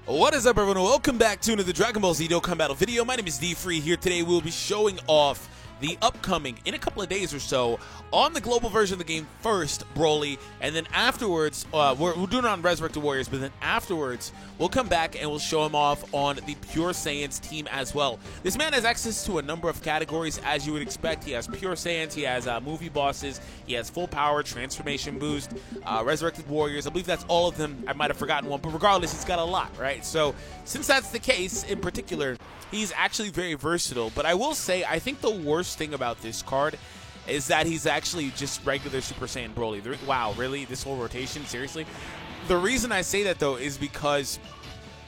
What is up, everyone? Welcome back to another Dragon Ball Z Dokkan Battle video. My name is D-Free here. Today we'll be showing off the upcoming, in a couple of days or so, on the global version of the game first, Broly, and then afterwards, we're doing it on Resurrected Warriors, but then afterwards, we'll come back and we'll show him off on the Pure Saiyans team as well. This man has access to a number of categories, as you would expect. He has Pure Saiyans, he has movie bosses, he has full power, transformation boost, Resurrected Warriors. I believe that's all of them. I might have forgotten one, but regardless, he's got a lot, right? So, since that's the case, in particular, he's actually very versatile, but I will say, I think the worst thing about this card is that he's actually just regular Super Saiyan Broly. Wow, really? This whole rotation? Seriously? The reason I say that, though, is because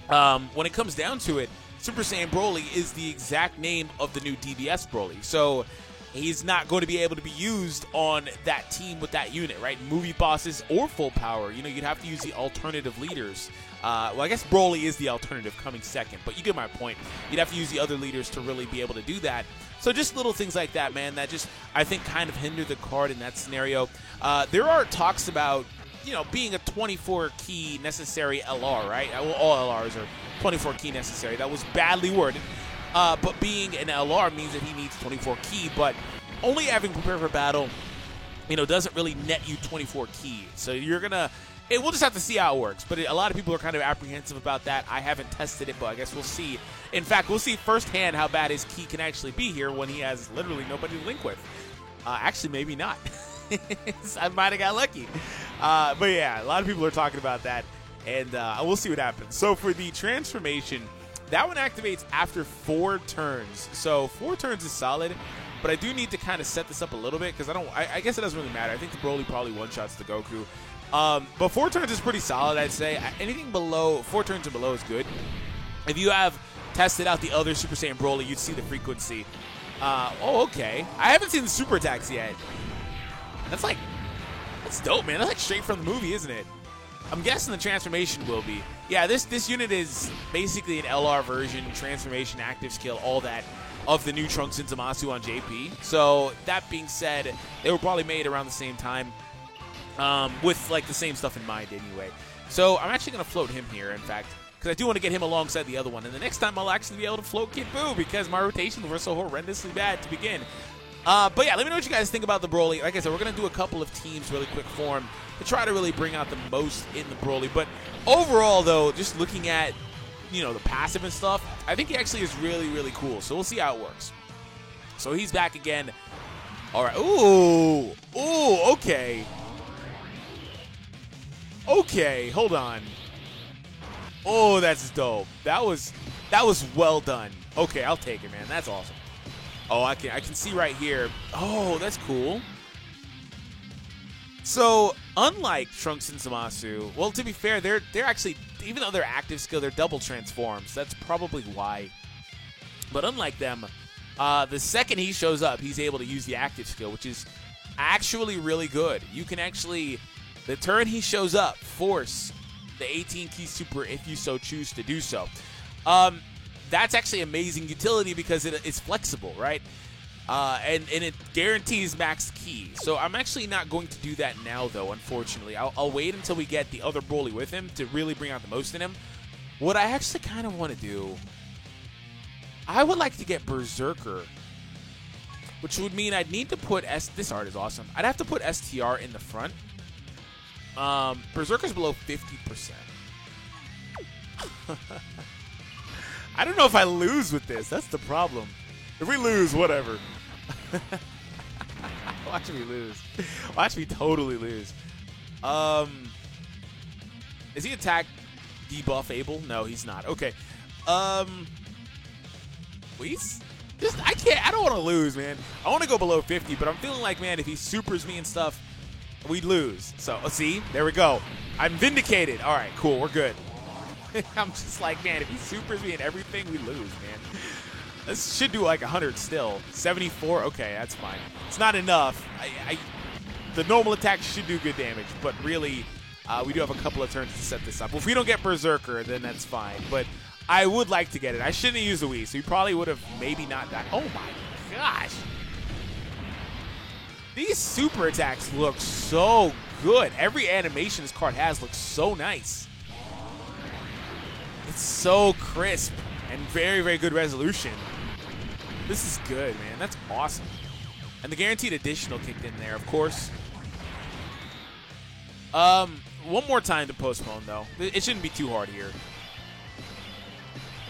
when it comes down to it, Super Saiyan Broly is the exact name of the new DBS Broly. So he's not going to be able to be used on that team with that unit, right? Movie bosses or full power. You know, you'd have to use the alternative leaders. Well, I guess Broly is the alternative coming second, but you get my point. You'd have to use the other leaders to really be able to do that. So just little things like that, man, that just, I think, kind of hinder the card in that scenario. There are talks about, you know, being a 24-key necessary LR, right? Well, all LRs are 24-key necessary. That was badly worded. But being an LR means that he needs 24-key, but only having Prepare for Battle, you know, doesn't really net you 24 keys. So you're going to... We'll just have to see how it works, but a lot of people are kind of apprehensive about that. I haven't tested it, but I guess we'll see. In fact, we'll see firsthand how bad his key can actually be here when he has literally nobody to link with. Actually, maybe not. I might have got lucky. But yeah, a lot of people are talking about that, and we'll see what happens. So for the transformation, that one activates after 4 turns. So 4 turns is solid, but I do need to kind of set this up a little bit because I guess it doesn't really matter. I think the Broly probably one-shots the Goku. But 4 turns is pretty solid, I'd say. Anything below 4 turns and below is good. If you have tested out the other Super Saiyan Broly, you'd see the frequency. Oh, okay. I haven't seen the super attacks yet. That's dope, man. That's like straight from the movie, isn't it? I'm guessing the transformation will be. Yeah, this unit is basically an LR version, transformation, active skill, all that, of the new Trunks and Zamasu on JP. So, that being said, they were probably made around the same time. With like the same stuff in mind anyway. So I'm actually going to float him here, in fact, because I do want to get him alongside the other one. And the next time I'll actually be able to float Kid Buu because my rotations were so horrendously bad to begin. But yeah, let me know what you guys think about the Broly. Like I said, we're going to do a couple of teams really quick form to try to really bring out the most in the Broly. But overall, though, just looking at, you know, the passive and stuff, I think he actually is really, really cool. So we'll see how it works. So he's back again. All right. Ooh. Ooh, okay. Okay, hold on. Oh, that's dope. That was well done. Okay, I'll take it, man. That's awesome. Oh, I can see right here. Oh, that's cool. So, unlike Trunks and Zamasu, well, to be fair, they're actually, even though they're active skill, they're double transforms. That's probably why. But unlike them, the second he shows up, he's able to use the active skill, which is actually really good. You can actually... The turn he shows up, force the 18-key super if you so choose to do so. That's actually amazing utility because it's flexible, right? And it guarantees max key. So I'm actually not going to do that now, though, unfortunately. I'll wait until we get the other Broly with him to really bring out the most in him. What I actually kind of want to do, I would like to get Berserker, which would mean I'd need to put this art is awesome. I'd have to put STR in the front. Berserker's below 50%. I don't know if I lose with this. That's the problem. If we lose, whatever. Watch me lose. Watch me totally lose. Is he attack debuff able? No, he's not. Okay. Please? I don't want to lose, man. I want to go below 50, but I'm feeling like, man, if he supers me and stuff, we'd lose. So, see? There we go. I'm vindicated. All right, cool. We're good. I'm just like, man, if he supers me and everything, we lose, man. This should do like 100 still. 74? Okay, that's fine. It's not enough. The normal attack should do good damage, but really, we do have a couple of turns to set this up. Well, if we don't get Berserker, then that's fine. But I would like to get it. I shouldn't have used the Wii, so he probably would have maybe not died. Oh, my gosh. These super attacks look so good. Every animation this card has looks so nice. It's so crisp and very, very good resolution. This is good, man. That's awesome. And the guaranteed additional kicked in there, of course. One more time to postpone, though. It shouldn't be too hard here.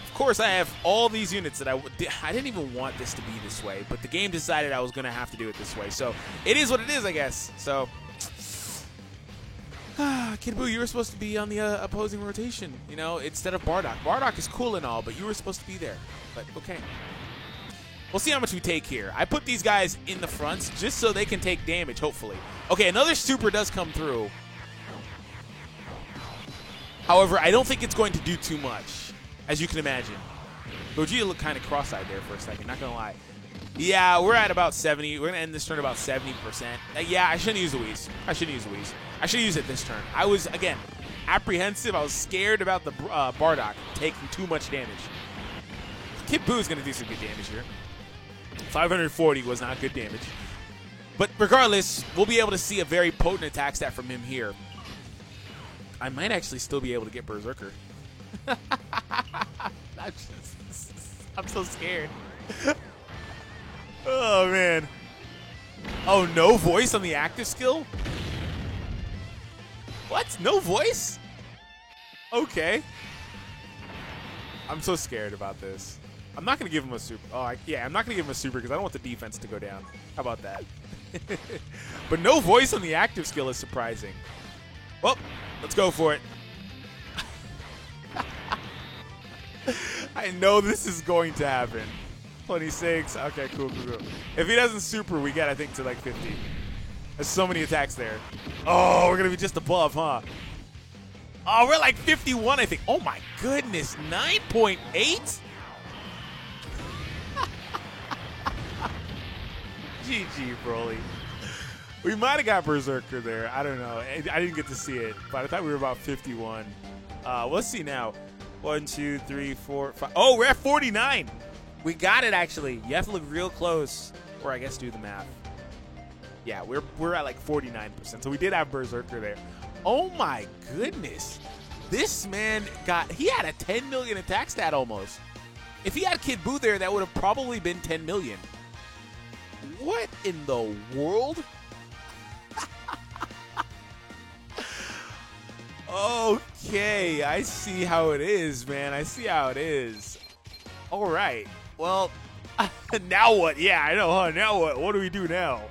Of course, I have all these units that I didn't even want this to be this way, but the game decided I was going to have to do it this way. So it is what it is, I guess. So, Kid Buu, you were supposed to be on the opposing rotation, you know, instead of Bardock. Bardock is cool and all, but you were supposed to be there. But okay. We'll see how much we take here. I put these guys in the fronts just so they can take damage, hopefully. Okay, another super does come through. However, I don't think it's going to do too much, as you can imagine. Gogeta looked kind of cross-eyed there for a second, not going to lie. Yeah, we're at about 70. We're going to end this turn about 70%. Yeah, I shouldn't use Louise. I shouldn't use Louise. I should use it this turn. I was, again, apprehensive. I was scared about the Bardock taking too much damage. Kid Buu is going to do some good damage here. 540 was not good damage. But regardless, we'll be able to see a very potent attack stat from him here. I might actually still be able to get Berserker. I'm so scared. Oh, man. Oh, no voice on the active skill? What? No voice? Okay. I'm so scared about this. I'm not going to give him a super. Oh, yeah, I'm not going to give him a super because I don't want the defense to go down. How about that? But no voice on the active skill is surprising. Well, let's go for it. I know this is going to happen. 26. Okay, cool. If he doesn't super, we get, I think, to like 50. There's so many attacks there. Oh, we're going to be just above, huh? Oh, we're like 51, I think. Oh, my goodness. 9.8? GG, Broly. We might have got Berserker there. I don't know. I didn't get to see it, but I thought we were about 51. Let's see now. 1, 2, 3, 4, 5. Oh, we're at 49. We got it, actually. You have to look real close, or I guess do the math. Yeah, we're at like 49%. So we did have Berserker there. Oh my goodness. This man he had a 10 million attack stat almost. If he had Kid Buu there, that would have probably been 10 million. What in the world? Okay, I see how it is, man. I see how it is. All right. Well, now what? Yeah, I know, huh? Now what? What do we do now?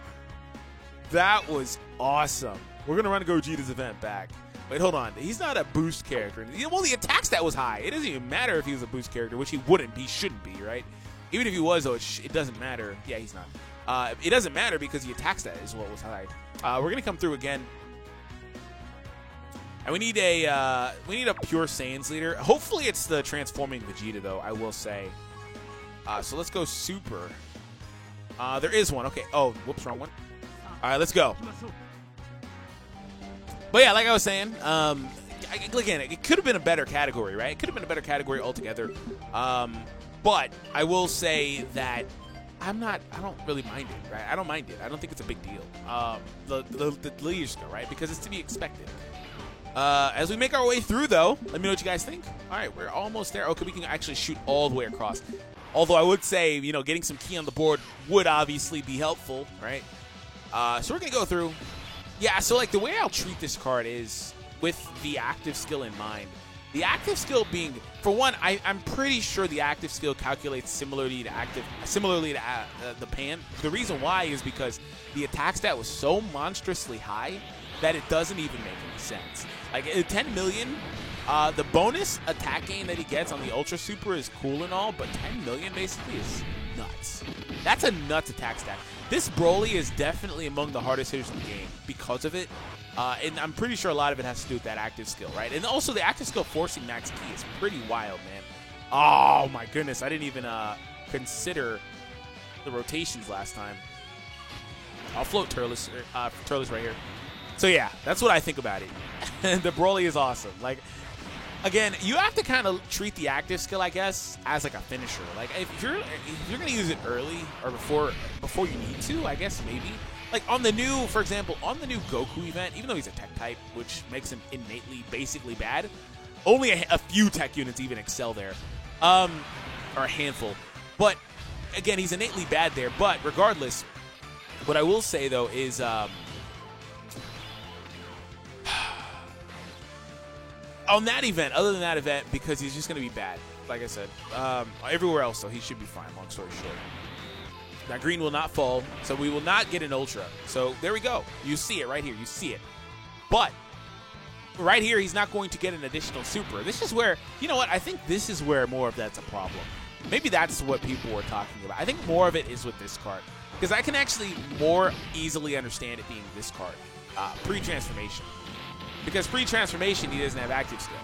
That was awesome. We're going to run Gogeta's event back. Wait, hold on. He's not a boost character. Well, the attack stat was high. It doesn't even matter if he was a boost character, which he wouldn't be, shouldn't be, right? Even if he was, though, it doesn't matter. Yeah, he's not. It doesn't matter because the attack stat is what was high. We're going to come through again. And we need a pure Saiyans leader. Hopefully it's the transforming Vegeta, though, I will say. So let's go super. There is one. Okay. Oh, whoops, wrong one. All right, let's go. But yeah, like I was saying, again, it could have been a better category, right? It could have been a better category altogether. But I will say that I don't really mind it, right? I don't mind it. I don't think it's a big deal. The leaders go, right? Because it's to be expected. As we make our way through, though, let me know what you guys think. All right, we're almost there. Okay, we can actually shoot all the way across. Although I would say, you know, getting some key on the board would obviously be helpful, right? So we're going to go through. Yeah, so, like, the way I'll treat this card is with the active skill in mind. The active skill being, for one, I'm pretty sure the active skill calculates similarly to the Pan. The reason why is because the attack stat was so monstrously high that it doesn't even make any sense. Like, 10 million, the bonus attack gain that he gets on the Ultra Super is cool and all, but 10 million basically is nuts. That's a nuts attack stat. This Broly is definitely among the hardest hitters in the game because of it. And I'm pretty sure a lot of it has to do with that active skill, right? And also the active skill forcing max key is pretty wild, man. Oh, my goodness. I didn't even consider the rotations last time. I'll float Turles right here. So, yeah, that's what I think about it. And the Broly is awesome. Like, again, you have to kind of treat the active skill, I guess, as like a finisher. Like, if you're going to use it early or before you need to, I guess maybe. Like, on the new, for example, on the new Goku event, even though he's a tech type, which makes him innately basically bad, Only a few tech units even excel there, or a handful. But again, he's innately bad there. But regardless, what I will say though is on that event, other than that event, because he's just going to be bad. Like I said, everywhere else though, he should be fine. Long story short. Now green will not fall, so we will not get an ultra. So there we go. You see it right here. You see it. But right here, he's not going to get an additional super. This is where, you know what, I think this is where more of that's a problem. Maybe that's what people were talking about. I think more of it is with this card. Because I can actually more easily understand it being this card. Pre-transformation. Because pre-transformation, he doesn't have active skill.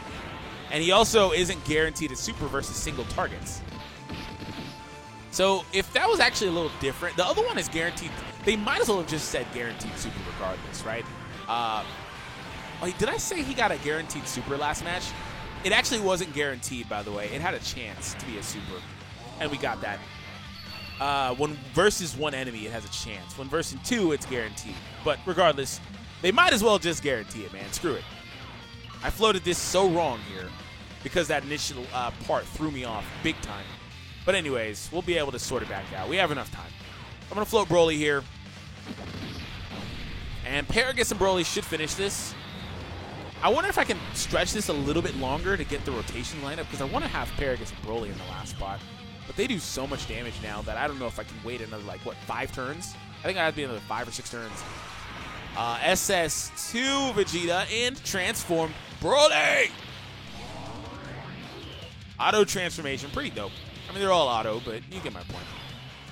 And he also isn't guaranteed a super versus single targets. So if that was actually a little different, the other one is guaranteed. They might as well have just said guaranteed super regardless, right? Wait, did I say he got a guaranteed super last match? It actually wasn't guaranteed, by the way. It had a chance to be a super, and we got that. When versus one enemy, it has a chance. When versus two, it's guaranteed. But regardless, they might as well just guarantee it, man. Screw it. I floated this so wrong here because that initial part threw me off big time. But anyways, we'll be able to sort it back out. We have enough time. I'm going to float Broly here. And Paragus and Broly should finish this. I wonder if I can stretch this a little bit longer to get the rotation lineup, because I want to have Paragus and Broly in the last spot. But they do so much damage now that I don't know if I can wait another, like, what, 5 turns? I think I have to be another 5 or 6 turns. SS2 Vegeta and transform Broly! Auto transformation, pretty dope. I mean, they're all auto, but you get my point.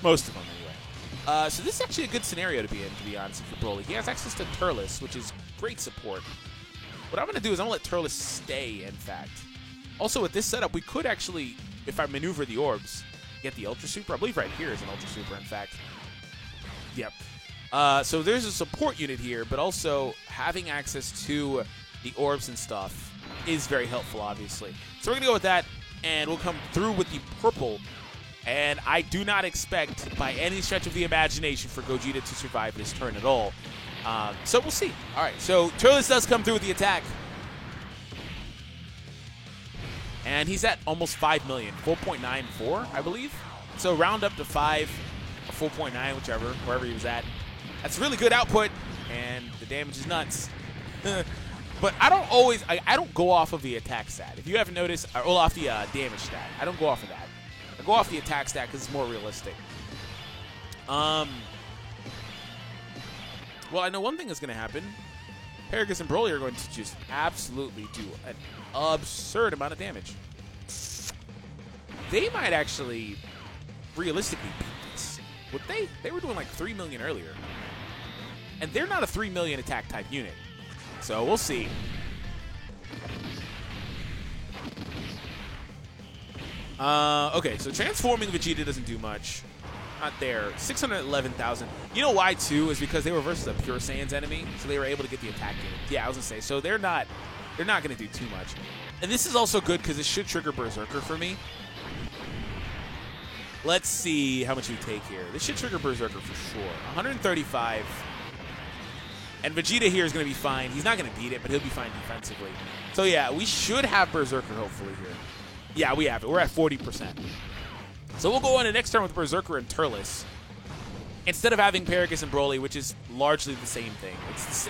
Most of them, anyway. So this is actually a good scenario to be in, to be honest, for Broly. He has access to Turles, which is great support. What I'm going to do is I'm going to let Turles stay, in fact. Also, with this setup, we could actually, if I maneuver the orbs, get the Ultra Super. I believe right here is an Ultra Super, in fact. Yep. So there's a support unit here, but also having access to the orbs and stuff is very helpful, obviously. So we're going to go with that, and we'll come through with the purple. And I do not expect, by any stretch of the imagination, for Gogeta to survive this turn at all. So we'll see. All right, so Turles does come through with the attack. And he's at almost 5 million, 4.94, I believe. So round up to 5, or 4.9, whichever, wherever he was at. That's really good output, and the damage is nuts. But I don't always, I don't go off of the attack stat. If you haven't noticed, or off the damage stat. I don't go off of that. I go off the attack stat because it's more realistic. Well, I know one thing is going to happen. Paragus and Broly are going to just absolutely do an absurd amount of damage. They might actually realistically beat this. Would they? They were doing like 3 million earlier. And they're not a 3 million attack type unit. So we'll see. Okay, so transforming Vegeta doesn't do much. Not there. 611,000. You know why, too? Is because they were versus a Pure Saiyan's enemy, so they were able to get the attack unit. Yeah, I was going to say. So they're not going to do too much. And this is also good because it should trigger Berserker for me. Let's see how much we take here. This should trigger Berserker for sure. 135. And Vegeta here is going to be fine. He's not going to beat it, but he'll be fine defensively. So, yeah, we should have Berserker, hopefully, here. Yeah, we have it. We're at 40%. So we'll go on the next turn with Berserker and Turles. Instead of having Paragus and Broly, which is largely the same thing.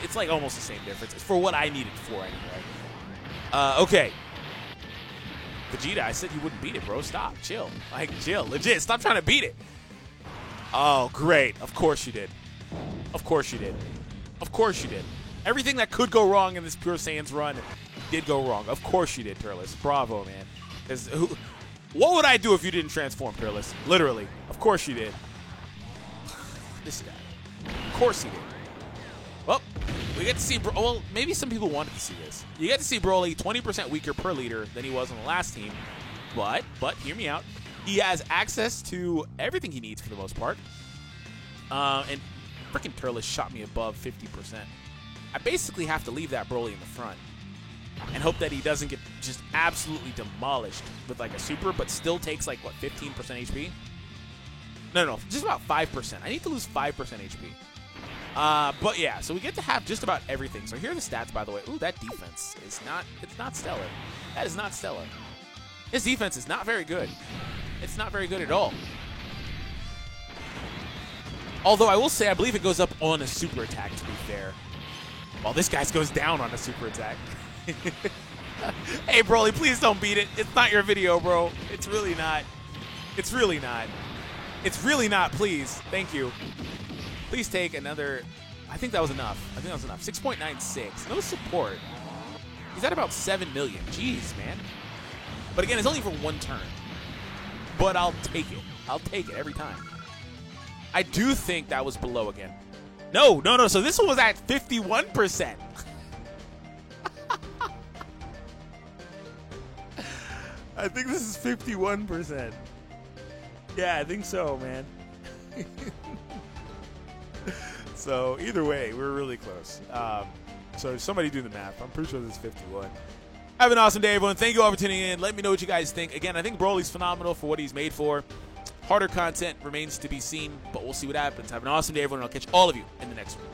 It's like almost the same difference. It's for what I need it for, anyway. Okay. Vegeta, I said you wouldn't beat it, bro. Stop. Chill. Like, chill. Legit. Stop trying to beat it. Oh, great. Of course you did. Of course you did. Of course you did. Everything that could go wrong in this Pure Saiyan's run did go wrong. Of course you did, Turles. Bravo, man. Because what would I do if you didn't transform, Turles? Literally. Of course you did. This guy. Of course he did. Well, we get to see... Well, maybe some people wanted to see this. You get to see Broly 20% weaker per liter than he was on the last team. But, hear me out. He has access to everything he needs for the most part. And freaking Turles shot me above 50%. I basically have to leave that Broly in the front and hope that he doesn't get just absolutely demolished with like a super, but still takes like, what, 15% HP? No, just about 5%. I need to lose 5% HP. But yeah, so we get to have just about everything. So here are the stats, by the way. Ooh, that defense is not, it's not stellar. That is not stellar. His defense is not very good. It's not very good at all. Although I will say, I believe it goes up on a super attack, to be fair. While this guy's goes down on a super attack. Hey, Broly, please don't beat it. It's not your video, bro. It's really not. It's really not. It's really not, please. Thank you. Please take another. I think that was enough. I think that was enough. 6.96. No support. He's at about 7 million. Jeez, man. But again, it's only for one turn. But I'll take it. I'll take it every time. I do think that was below again. No. So this one was at 51%. I think this is 51%. Yeah, I think so, man. So either way, we're really close. So somebody do the math. I'm pretty sure this is 51. Have an awesome day, everyone. Thank you all for tuning in. Let me know what you guys think. Again, I think Broly's phenomenal for what he's made for. Harder content remains to be seen, but we'll see what happens. Have an awesome day, everyone. I'll catch all of you in the next one.